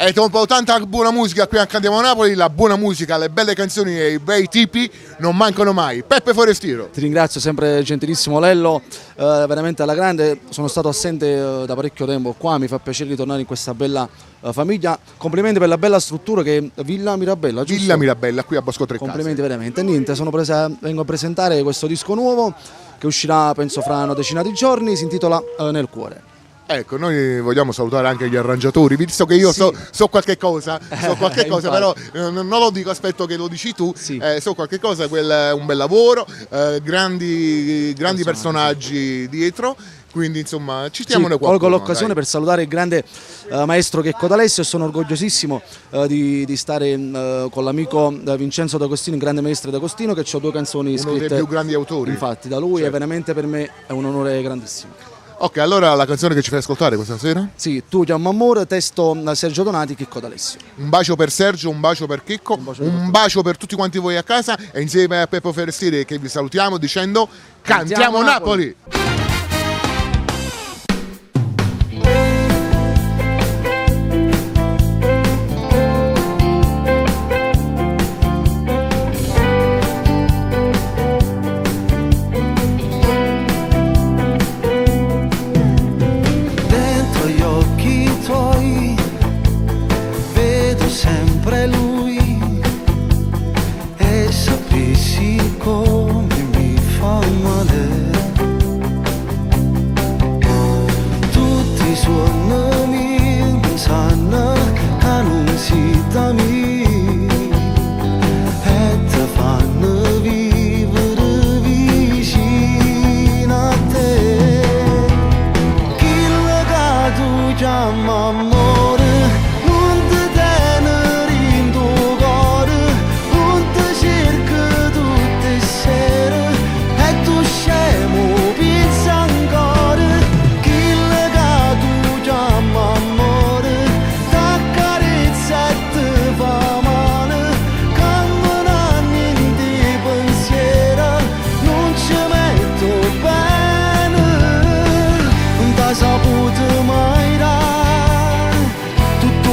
E dopo tanta buona musica qui a Cantiamo Napoli, la buona musica, le belle canzoni e i bei tipi non mancano mai. Peppe Forestiero. Ti ringrazio, sempre gentilissimo Lello, veramente alla grande. Sono stato assente da parecchio tempo qua, mi fa piacere ritornare in questa bella famiglia. Complimenti per la bella struttura che è Villa Mirabella, giusto? Villa Mirabella qui a Bosco Trecase. Complimenti veramente. Niente, vengo a presentare questo disco nuovo che uscirà penso fra una decina di giorni, si intitola Nel cuore. Ecco, noi vogliamo salutare anche gli arrangiatori, visto che io so qualche cosa, però non lo dico, aspetto che lo dici tu, Sì. So qualche cosa, è un bel lavoro, grandi personaggi dietro, quindi insomma ci stiamo noi qua. Colgo l'occasione per salutare il grande maestro Checco D'Alessio e sono orgogliosissimo di stare con l'amico Vincenzo D'Agostino, il grande maestro D'Agostino, che ho 2 canzoni scritte. Uno dei più grandi autori. Infatti, da lui è veramente per me è un onore grandissimo. Ok, allora la canzone che ci fai ascoltare questa sera? Sì, Tu chiamo amore, testo Sergio Donati, Checco D'Alessio. Un bacio per Sergio, un bacio per Checco, un bacio per tutti quanti voi a casa e insieme a Peppo Forestieri che vi salutiamo dicendo Cantiamo Napoli! Sempre lui e sapessi come mi fa male. Tutti i suoi nomi sanno che non si da me e ti fanno vivere vicino a te. Chi lo che tu chiama amore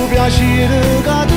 piacere che tu